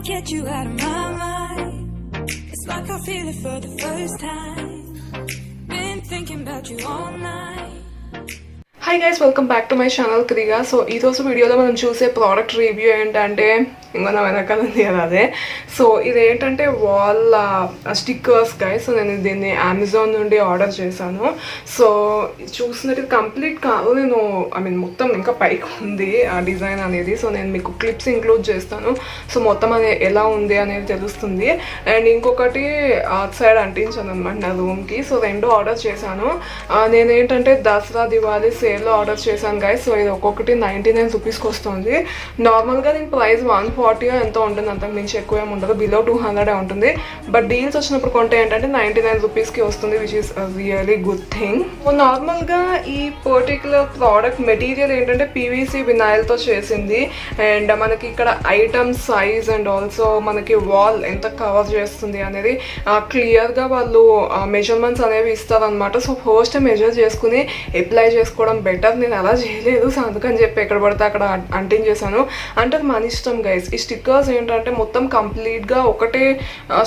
can't get you out of my mind. It's like I feel it for the first time. Been thinking about you all night. Hi guys, welcome back to my channel Kriga. So ఈ రోజు వీడియోలో మనం చూసే product review ఏంటంటే ఇంకో నా వెనకాల ఉంది కదా అదే. సో ఇదేంటంటే వాల్ స్టిక్కర్స్ గైస్. సో నేను దీన్ని అమెజాన్ నుండి ఆర్డర్ చేశాను. సో చూసినట్టు కంప్లీట్ కాదు, నేను మొత్తం ఇంకా పైకి ఉంది ఆ డిజైన్ అనేది. సో నేను మీకు క్లిప్స్ ఇంక్లూడ్ చేస్తాను. సో మొత్తం అది ఎలా ఉంది అనేది తెలుస్తుంది. అండ్ ఇంకొకటి అవుట్ సైడ్ అంటించాను అనమాట నా రూమ్కి. సో రెండు ఆర్డర్ చేశాను. నేనేంటంటే దసరా దివాళీ సేల్లో ఆర్డర్ చేశాను గైస్. సో ఇది ఒక్కొక్కటి 99 రూపీస్కి వస్తుంది. నార్మల్గా దీని ప్రైస్ 140 ఎంతో ఉంటుంది, అంతకు మించి ఎక్కువ ఏమి ఉండదు, బిలో 200 ఉంటుంది. బట్ డీల్స్ వచ్చినప్పుడు కొంటే ఏంటంటే 99 రూపీస్కి వస్తుంది, which is really good thing. నార్మల్గా ఈ పర్టికులర్ ప్రోడక్ట్ మెటీరియల్ ఏంటంటే పీవీసీ వినాయిల్తో చేసింది. అండ్ మనకి ఇక్కడ ఐటమ్ సైజ్ అండ్ ఆల్సో మనకి వాల్ ఎంత కవర్ చేస్తుంది అనేది క్లియర్గా వాళ్ళు మెజర్మెంట్స్ అనేవి ఇస్తారనమాట. సో ఫస్ట్ మెజర్ చేసుకుని అప్లై చేసుకోవడం బెటర్. నేను అలా చేయలేదు, సో అందుకని చెప్పి ఎక్కడ పడితే అక్కడ అంటించేసాను. అంటే మన ఇష్టం గైస్. ఈ స్టిక్కర్స్ ఏంటంటే మొత్తం కంప్లీట్గా ఒకటే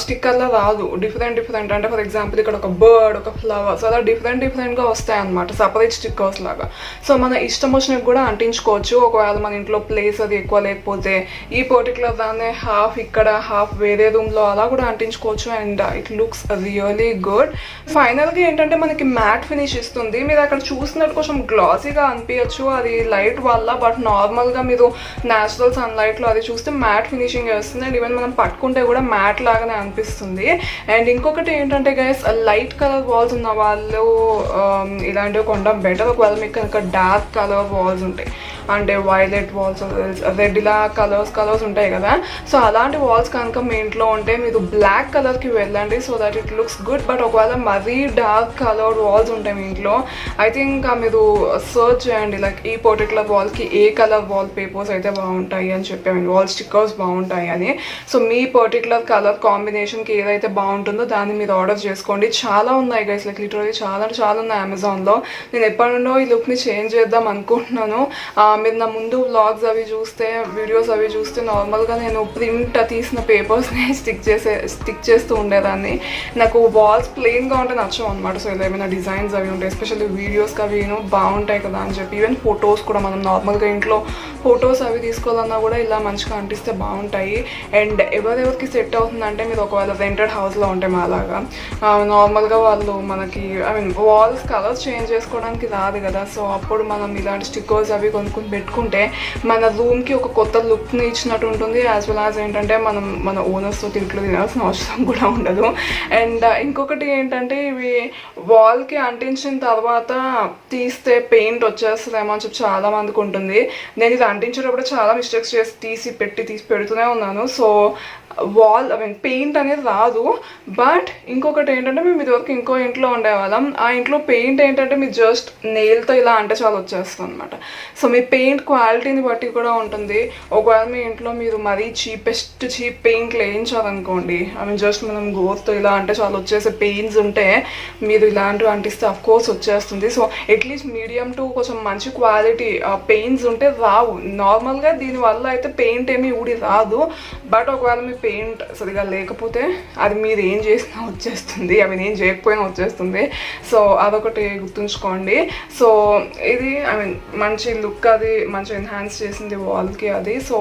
స్టిక్కర్లా రాదు, డిఫరెంట్ అంటే ఫర్ ఎగ్జాంపుల్ ఇక్కడ ఒక బర్డ్, ఒక ఫ్లవర్, సో అలా డిఫరెంట్గా వస్తాయి అనమాట, సపరేట్ స్టిక్కర్స్ లాగా. సో మన ఇష్టం వచ్చినట్టు కూడా అంటించుకోవచ్చు. ఒకవేళ మన ఇంట్లో ప్లేస్ అది ఎక్కువ లేకపోతే ఈ పర్టికులర్ దాన్ని హాఫ్ ఇక్కడ హాఫ్ వేరే రూమ్లో అలా కూడా అంటించుకోవచ్చు. And it looks really good. ఫైనల్గా ఏంటంటే మనకి మ్యాట్ ఫినిష్ ఇస్తుంది. మీరు అక్కడ చూసినట్టు కొంచెం గ్లాసీగా అనిపించచ్చు అది లైట్ వల్ల, బట్ నార్మల్గా మీరు న్యాచురల్ సన్లైట్లో అది చూస్తే మ్యాట్ ఫినిషింగ్ వస్తుంది. అండ్ ఈవెన్ మనం పట్టుకుంటే కూడా మ్యాట్ లాగానే అనిపిస్తుంది. అండ్ ఇంకొకటి ఏంటంటే గైస్, లైట్ కలర్ వాల్స్ ఉన్న వాళ్ళు ఇలాంటివి కొనడం బెటర్. ఒకవేళ మీకు కనుక డార్క్ కలర్ వాల్స్ ఉంటాయి అంటే వైలెట్ వాల్స్, రెడ్ ఇలా కలర్స్ ఉంటాయి కదా, సో అలాంటి వాల్స్ కనుక మీ ఇంట్లో ఉంటే మీరు బ్లాక్ కలర్కి వెళ్ళండి, so that it looks good. But ఒకవేళ మరీ డార్క్ కలర్ వాల్స్ ఉంటాయి మీ ఇంట్లో, ఐ థింక్ మీరు సర్చ్ చేయండి లైక్ ఈ పర్టికులర్ వాల్కి ఏ కలర్ వాల్ పేపర్స్ అయితే బాగుంటాయి అని చెప్పి, వాల్ స్టిక్కర్స్ బాగుంటాయి అని. సో మీ పర్టికులర్ కలర్ కాంబినేషన్కి ఏదైతే బాగుంటుందో దాన్ని మీరు ఆర్డర్ చేసుకోండి. చాలా ఉన్నాయి గైస్, లైక్ లిటరల్లీ చాలా ఉన్నాయి అమెజాన్లో. నేను ఎప్పటి నుండో ఈ లుక్ని చేంజ్ చేద్దాం అనుకుంటున్నాను. మీరు నా ముందు వ్లాగ్స్ అవి చూస్తే, వీడియోస్ అవి చూస్తే నార్మల్గా నేను ప్రింట్ తీసిన పేపర్స్ని స్టిక్ చేస్తూ ఉండేదాన్ని. నాకు వాల్స్ ప్లెయిన్గా ఉంటే నచ్చవు అనమాట. సో ఇలా ఏమైనా డిజైన్స్ అవి ఉంటాయి, ఎస్పెషల్లీ వీడియోస్కి అవి బాగుంటాయి కదా అని చెప్పి. ఈవెన్ ఫొటోస్ కూడా మనం నార్మల్గా ఇంట్లో ఫొటోస్ అవి తీసుకోవాలన్నా కూడా ఇలా మంచిగా అంటిస్తే బాగుంటాయి. అండ్ ఎవరెవరికి సెట్ అవుతుందంటే మీరు ఒకవేళ రెంటెడ్ హౌస్లో ఉంటే మాలాగా నార్మల్గా వాళ్ళు మనకి వాల్స్ కలర్స్ చేంజ్ చేసుకోవడానికి రాదు కదా, సో అప్పుడు మనం ఇలాంటి స్టిక్కర్స్ అవి కొనుక్కొని పెట్టుకుంటే మన రూమ్కి ఒక కొత్త లుక్ని ఇచ్చినట్టు ఉంటుంది. యాజ్ వెల్ యాజ్ ఏంటంటే మనం మన ఓనర్స్తో తింట్లు తినాల్సిన అవసరం కూడా ఉండదు. అండ్ ఇంకొకటి ఏంటంటే ఇవి వాల్కి అంటించిన తర్వాత తీస్తే పెయింట్ వచ్చేస్తుందేమో అని చెప్పి చాలా మందికి ఉంటుంది. నేను ఇది అంటించేటప్పుడు చాలా మిస్టేక్స్ చేసి తీసి పెడుతూనే ఉన్నాను. సో వాల్ పెయింట్ అనేది రాదు. బట్ ఇంకొకటి ఏంటంటే మేము ఇదివరకు ఇంకో ఇంట్లో ఉండేవాళ్ళం. ఆ ఇంట్లో పెయింట్ ఏంటంటే మీరు జస్ట్ నెయిల్తో ఇలా అంటే చాలా వచ్చేస్తుంది అనమాట. సో మీ పెయింట్ క్వాలిటీని బట్టి కూడా ఉంటుంది. ఒకవేళ మీ ఇంట్లో మీరు మరీ చీప్ పెయింట్లు వేయించాలనుకోండి, జస్ట్ మనం గోర్తో ఇలా అంటే చాలా వచ్చేసే పెయింట్స్ ఉంటే మీరు ఇలాంటివి అంటిస్తే అఫ్ కోర్స్ వచ్చేస్తుంది. సో అట్లీస్ట్ మీడియం టు కొంచెం మంచి క్వాలిటీ పెయింట్స్ ఉంటే రావు. నార్మల్గా దీనివల్ల అయితే పెయింట్ ఏమీ ఊడి రాదు. బట్ ఒకవేళ మీ పెయింట్ సరిగా లేకపోతే అది మీరు ఏం చేసినా వచ్చేస్తుంది, అవి నేను చేయకపోయినా వచ్చేస్తుంది. సో అదొకటి గుర్తుంచుకోండి. సో ఇది మంచి లుక్ అది మంచి ఎన్హాన్స్ చేసింది వాల్కి అది. సో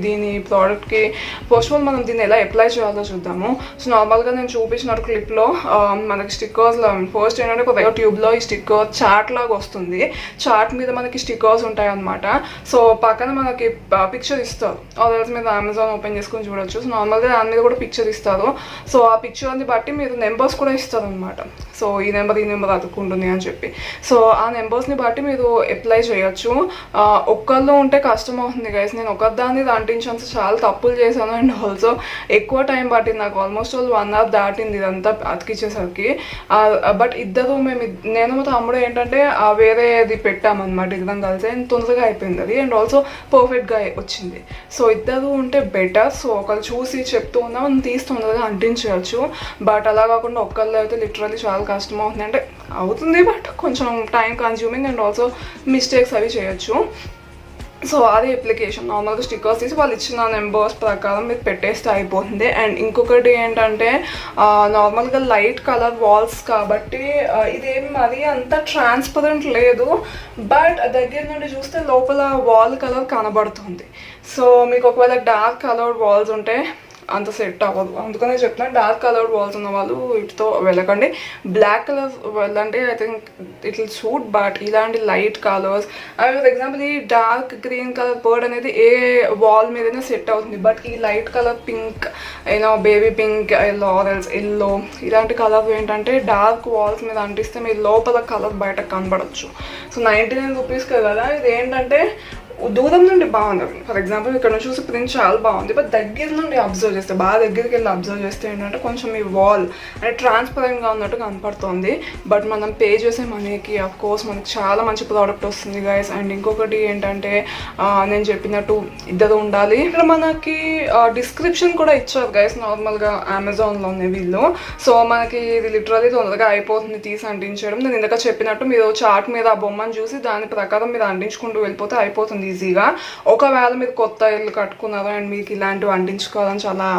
దీని ప్రోడక్ట్కి ఫస్ట్ ఆఫ్ ఆల్ మనం దీన్ని ఎలా అప్లై చేయాలో చూద్దాము. సో నార్మల్గా నేను చూపించిన క్లిప్లో మనకి స్టిక్కర్స్లో ఫస్ట్ ఏంటంటే ఒక ట్యూబ్లో ఈ స్టిక్కర్ చార్ట్ లాగా వస్తుంది. చార్ట్ మీద మనకి స్టిక్కర్స్ ఉంటాయి అనమాట. సో పక్కన మనకి పిక్చర్ ఇస్తారు, అదర్స్ మీద అమెజాన్ ఓపెన్ చేసుకొని చూడొచ్చు. సో నార్మల్గా దాని మీద కూడా పిక్చర్ ఇస్తారు. సో ఆ పిక్చర్ని బట్టి మీరు నెంబర్స్ కూడా ఇస్తారు అనమాట. సో ఈ నెంబర్ అతుక్కుంటుంది అని చెప్పి. సో ఆ నెంబర్స్ని బట్టి మీరు అప్లై చేయొచ్చు. ఒక్కళ్ళు ఉంటే కష్టం అవుతుంది గైస్. నేను ఒకదాన్ని అంటించాను, చాలా తప్పులు చేశాను. అండ్ ఆల్సో ఎక్కువ టైం పట్టింది నాకు, ఆల్మోస్ట్ 1 hour దాటింది ఇదంతా అతికిచ్చేసరికి. బట్ నేను మా తమ్ముడు ఏంటంటే వేరేది పెట్టామన్నమాట, ఇద్దరం కలిసి తొందరగా అయిపోయింది అది. అండ్ ఆల్సో పర్ఫెక్ట్గా వచ్చింది. సో ఇద్దరు ఉంటే బెటర్. సో ఒకళ్ళు చూసి చెప్తూ ఉన్నాం తీసి తొందరగా అంటించవచ్చు. బట్ అలా కాకుండా ఒక్కళ్ళు అయితే లిటరల్లీ చాలా కష్టం అవుతుంది. అంటే అవుతుంది బట్ కొంచెం time consuming and also mistakes అవి చేయొచ్చు. సో అది అప్లికేషన్. నార్మల్గా స్టిక్కర్స్ తీసి వాళ్ళు ఇచ్చిన నెంబర్స్ ప్రకారం మీరు పెట్టేస్తే అయిపోతుంది. అండ్ ఇంకొకటి ఏంటంటే నార్మల్గా లైట్ కలర్ వాల్స్ కాబట్టి ఇదేం మరీ అంత ట్రాన్స్పరెంట్ లేదు, బట్ దగ్గర నుండి చూస్తే లోపల వాల్ కలర్ కనబడుతుంది. సో మీకు ఒకవేళ డార్క్ కలర్ వాల్స్ ఉంటే అంత సెట్ అవ్వదు, అందుకనే చెప్తున్నా డార్క్ కలర్డ్ వాల్స్ ఉన్న వాళ్ళు వీటితో వెళ్ళకండి. బ్లాక్ కలర్ వెళ్ళండి, I think it will suit. But ఇలాంటి లైట్ కలర్స్, ఫర్ ఎగ్జాంపుల్ ఈ డార్క్ గ్రీన్ కలర్ బర్డ్ అనేది ఏ వాల్ మీదనే సెట్ అవుతుంది, బట్ ఈ light colour pink, baby pink, laurels, yellow ఇలాంటి కలర్ ఏంటంటే డార్క్ వాల్స్ మీద అంటిస్తే మీరు లోపల కలర్ బయటకు కనబడచ్చు. సో 99 రూపీస్కే కదా. ఇది ఏంటంటే దూరం నుండి బాగుంది. ఫర్ ఎగ్జాంపుల్ ఇక్కడ నుంచి చూసి ప్రింట్ చాలా బాగుంది, బట్ దగ్గర నుండి అబ్జర్వ్ చేస్తే, బాగా దగ్గరికి వెళ్ళి అబ్జర్వ్ చేస్తే ఏంటంటే కొంచెం ఈ వాల్ అంటే ట్రాన్స్పరెంట్గా ఉన్నట్టు కనపడుతుంది. బట్ మనం పే చేసే మనీకి అఫ్ కోర్స్ మనకి చాలా మంచి ప్రోడక్ట్ వస్తుంది గైస్. అండ్ ఇంకొకటి ఏంటంటే నేను చెప్పినట్టు ఇద్దరు ఉండాలి. ఇక్కడ మనకి డిస్క్రిప్షన్ కూడా ఇచ్చారు గైస్ నార్మల్గా అమెజాన్లోనే వీళ్ళు. సో మనకి ఇది లిటరల్లీ తొందరగా అయిపోతుంది తీసి అంటించడం. నేను ఇందాక చెప్పినట్టు మీరు చార్ట్ మీద ఆ బొమ్మను చూసి దాని ప్రకారం మీరు అంటించుకుంటూ వెళ్ళిపోతే అయిపోతుంది ఈజీగా. ఒకవేళ మీరు కొత్త ఇల్లు కట్టుకున్నారు అండ్ మీకు ఇలాంటివి అంటించుకోవాలని చాలా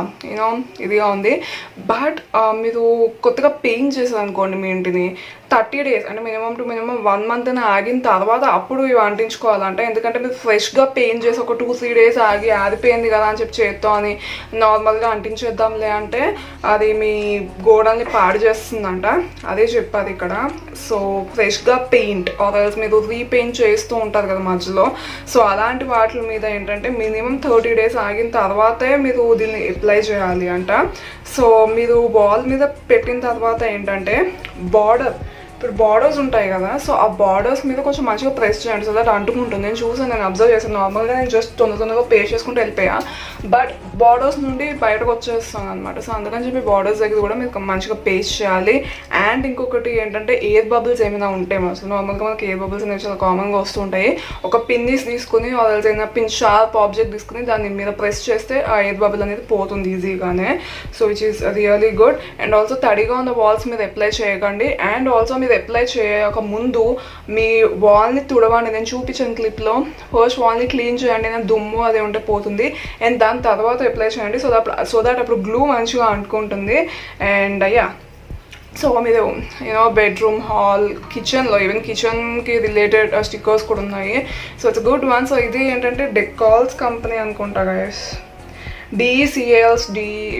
ఇదిగా ఉంది, బట్ మీరు కొత్తగా పెయింట్ చేశారు అనుకోండి మీ ఇంటిని, 30 days అంటే మినిమం టు మినిమం 1 month ఆగిన తర్వాత అప్పుడు ఇవి అంటించుకోవాలంట. ఎందుకంటే మీరు ఫ్రెష్గా పెయింట్ చేసి ఒక 2-3 days ఆగి ఆరిపోయింది కదా అని చెప్పి చేత్తో అని నార్మల్గా అంటించేద్దాంలే అంటే అది మీ గోడల్ని పాడు చేస్తుందంట. అదే చెప్పారు ఇక్కడ. సో ఫ్రెష్గా పెయింట్ ఆర్ ఎల్స్ మీరు రీపెయింట్ చేస్తూ ఉంటారు కదా మధ్యలో, సో అలాంటి వాటి మీద ఏంటంటే మినిమం 30 days ఆగిన తర్వాతే మీరు దీన్ని అప్లై చేయాలి అంట. సో మీరు వాల్ మీద పెట్టిన తర్వాత ఏంటంటే ఇప్పుడు బార్డర్స్ ఉంటాయి కదా, సో ఆ బార్డర్స్ మీద కొంచెం మంచిగా ప్రెస్ చేయండి, సో దట్ అంటుకుంటుంది. నేను చూసాను, నేను అబ్జర్వ్ చేశాను. నార్మల్గా నేను జస్ట్ తొందరగా పే చేసుకుంటూ వెళ్ళిపోయా, బట్ బార్డర్స్ నుండి బయటకు వచ్చేస్తాను అనమాట. సో అందుకని చెప్పి బార్డర్స్ దగ్గర కూడా మీరు మంచిగా పేస్ట్ చేయాలి. అండ్ ఇంకొకటి ఏంటంటే ఎయిర్ బబుల్స్ ఏమైనా ఉంటాయి, అసలు నార్మల్గా మనకి ఎయిర్ బబుల్స్ అనేవి చాలా కామన్గా వస్తుంటాయి. ఒక పిన్నిస్ తీసుకుని ఏదైనా పిన్ షార్ప్ ఆబ్జెక్ట్ తీసుకుని దాని మీద ప్రెస్ చేస్తే ఆ ఎయిర్ బబుల్ అనేది పోతుంది ఈజీగానే. So which is really good. And also తడిగా ఉన్న వాల్స్ మీద అప్లై చేయకండి. అండ్ ఆల్సో మీరు అప్లై చేయక ముందు మీ వాల్ని తుడవండి. నేను చూపించాను క్లిప్లో, ఫస్ట్ వాల్ని క్లీన్ చేయండి, నేను దుమ్ము అదే ఉంటే పోతుంది. అండ్ దాని తర్వాత అప్లై చేయండి, సో దట్ అప్పుడు గ్లూ మంచిగా అంటుకుంటుంది. అండ్ సో మీరు బెడ్రూమ్, హాల్, కిచెన్లో ఈవెన్ కిచెన్కి రిలేటెడ్ స్టిక్కర్స్ కూడా ఉన్నాయి. So it's good one. So ఇది ఏంటంటే డెకాల్స్ కంపెనీ అనుకుంటా గైస్, DECALS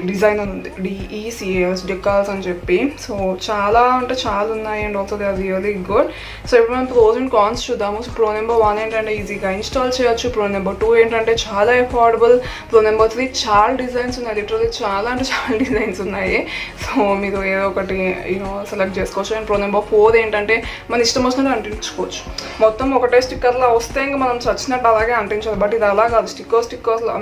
డిజైన్ అని ఉంది, DECALS డెకాల్స్ అని చెప్పి. సో చాలా అంటే చాలా ఉన్నాయి. And also they are really good. So ఇప్పుడు మనం ప్రోస్ అండ్ కాన్స్ చూద్దాము. సో ప్రో నెంబర్ 1 ఏంటంటే ఈజీగా ఇన్స్టాల్ చేయొచ్చు. ప్రో నెంబర్ 2 ఏంటంటే చాలా అఫోర్డబుల్. ప్రో నెంబర్ 3 చాలా డిజైన్స్ ఉన్నాయి, లిటరల్లీ చాలా అంటే చాలా డిజైన్స్ ఉన్నాయి. సో మీరు ఏదో ఒకటి సెలెక్ట్ చేసుకోవచ్చు. అండ్ ప్రో నెంబర్ 4 ఏంటంటే మన ఇష్టం వచ్చినట్టు అంటించుకోవచ్చు. మొత్తం ఒకటే స్టిక్కర్లో వస్తే ఇంకా మనం చచ్చినట్టు అలాగే అంటించాలి. బట్ ఇది అలా కాదు, స్టిక్కర్స్లో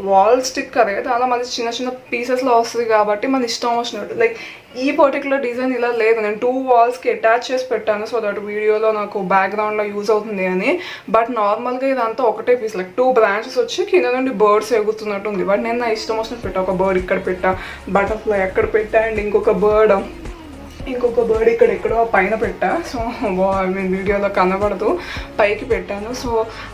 వాల్ స్టిక్కర్ చాలా మంది చిన్న చిన్న పీసెస్లో వస్తుంది కాబట్టి మన ఇష్టం వచ్చినట్టు. లైక్ ఈ పర్టికులర్ డిజైన్ ఇలా లేదు, నేను 2 వాల్స్కి అటాచ్ చేసి పెట్టాను సో దట్ వీడియోలో నాకు బ్యాక్గ్రౌండ్లో యూజ్ అవుతుంది అని. బట్ నార్మల్గా ఇదంతా ఒకటే పీస్, లైక్ 2 branches వచ్చి కింద నుండి బర్డ్స్ ఎగుతున్నట్టు ఉంది. బట్ నేను నా ఇష్టం వచ్చినట్టు పెట్టా, ఒక బర్డ్ ఇక్కడ పెట్టా, బటర్ఫ్లై అక్కడ పెట్టా, అండ్ ఇంకొక బర్డ్ ఇక్కడ ఎక్కడో పైన పెట్టా. సో వీడియోలో కనబడదు, పైకి పెట్టాను. సో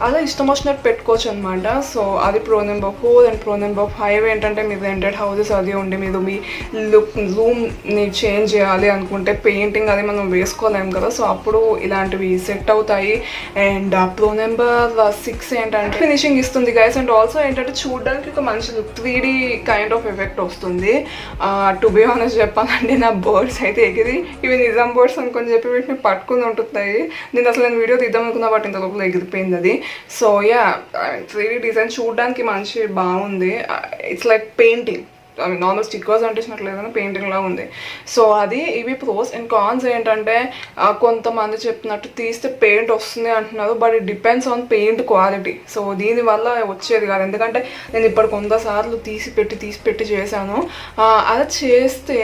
అలా ఇష్టం వచ్చినట్టు పెట్టుకోవచ్చు అనమాట. సో అది pro number 4. And pro number 5 ఏంటంటే మీరు రెంటెడ్ హౌసెస్ అది ఉండి మీరు మీ రూమ్ని చేంజ్ చేయాలి అనుకుంటే పెయింటింగ్ అది మనం వేసుకోలేము కదా, సో అప్పుడు ఇలాంటివి సెట్ అవుతాయి. అండ్ ప్రో నెంబర్ 6 ఏంటంటే ఫినిషింగ్ ఇస్తుంది గైస్. అండ్ ఆల్సో ఏంటంటే చూడడానికి ఒక మంచి look, 3D kind of effect వస్తుంది. టు బి ఆనెస్ట్ చెప్పాలంటే నా బర్డ్స్ అయితే ఇవి నిజాం బర్డ్స్ అనుకొని చెప్పి వీటిని పట్టుకుని ఉంటున్నాయి. నేను వీడియో తీద్దాం అనుకున్నా, బట్ ఇంత లోపల ఎగిరిపోయింది అది. సో 3D డిజైన్ చూడడానికి మంచి బాగుంది. It's like painting, normal stickers అంటించినట్లేదని పెయింటింగ్లా ఉంది. సో అది ఇవి ప్రోస్. అండ్ కాన్స్ ఏంటంటే కొంతమంది చెప్పినట్టు తీస్తే పెయింట్ వస్తుంది అంటున్నారు, but it depends on paint quality. So దీనివల్ల వచ్చేది కాదు, ఎందుకంటే నేను ఇప్పుడు 100 సార్లు తీసి పెట్టి చేశాను. అలా చేస్తే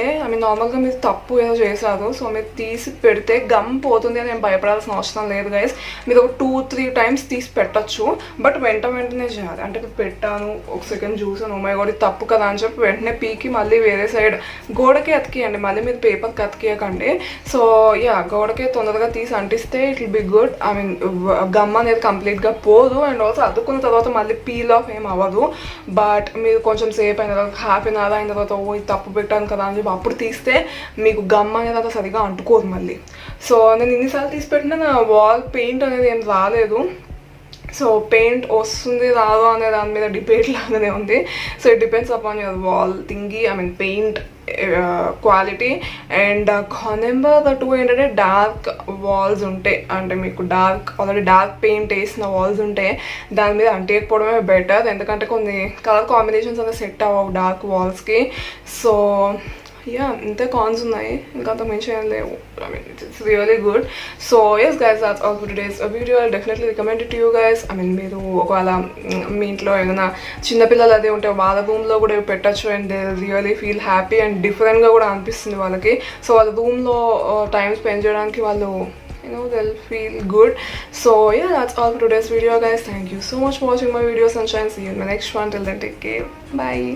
నార్మల్గా మీరు తప్పు ఏదో చేశారు, సో మీరు తీసి పెడితే గమ్ పోతుంది అని నేను భయపడాల్సిన అవసరం లేదు గైస్. మీరు ఒక 2-3 times తీసి పెట్టచ్చు, బట్ వెంటనే చేయాలి. అంటే పెట్టాను, ఒక సెకండ్ చూసాను, మై గాడ్ తప్పు కదా అని చెప్పి వెంటనే పీకి మళ్ళీ వేరే సైడ్ గోడకే అతికియండి, మళ్ళీ మీరు పేపర్కి అతికియకండి. సో యా, గోడకే తొందరగా తీసి అంటిస్తే it will be good. I mean gum అనేది కంప్లీట్గా పోదు, అండ్ ఆల్సో అతుక్కున్న తర్వాత మళ్ళీ పీల్ ఆఫ్ ఏం అవ్వదు. బట్ మీరు కొంచెం సేపు అయిన తర్వాత, హాఫ్ అన్ అవర్ అయిన తర్వాత, ఓ ఇది తప్పు పెట్టాను కదా అని చెప్పి అప్పుడు తీస్తే మీకు గమ్ అనేది అంతా సరిగా అంటుకోదు మళ్ళీ. సో నేను ఇన్నిసార్లు తీసి పెట్టినా నా వాల్ పెయింట్ అనేది ఏం రాలేదు. సో పెయింట్ వస్తుంది రాదు అనే దాని మీద డిబేట్ లాగానే ఉంది. So it depends upon your wall thingy, I mean paint quality. And number 2 ఏంటంటే డార్క్ వాల్స్ ఉంటాయి, అంటే మీకు ఆల్రెడీ డార్క్ పెయింట్ వేసిన వాల్స్ ఉంటే దాని మీద అంటేయకపోవడమే బెటర్, ఎందుకంటే కొన్ని కలర్ కాంబినేషన్స్ అనేది సెట్ అవ్వవు డార్క్ వాల్స్కి. సో యా, ఇంతే కాన్స్ ఉన్నాయి, ఇంకంత మించి ఏం లేవు. I mean it's really good. So yes guys, that's all for today's video. I definitely recommend it to you guys. I mean మీరు ఒకవేళ మీ ఇంట్లో ఏదైనా చిన్నపిల్లలు అదే ఉంటే వాళ్ళ రూమ్లో కూడా పెట్టచ్చు, and they really feel happy and డిఫరెంట్గా కూడా అనిపిస్తుంది వాళ్ళకి. సో వాళ్ళ రూమ్లో టైం స్పెండ్ చేయడానికి వాళ్ళు they'll feel good. So yeah, that's all for today's video guys. Thank you so much for watching my video, sunshine. See you in my next one. Till then, take care. Bye.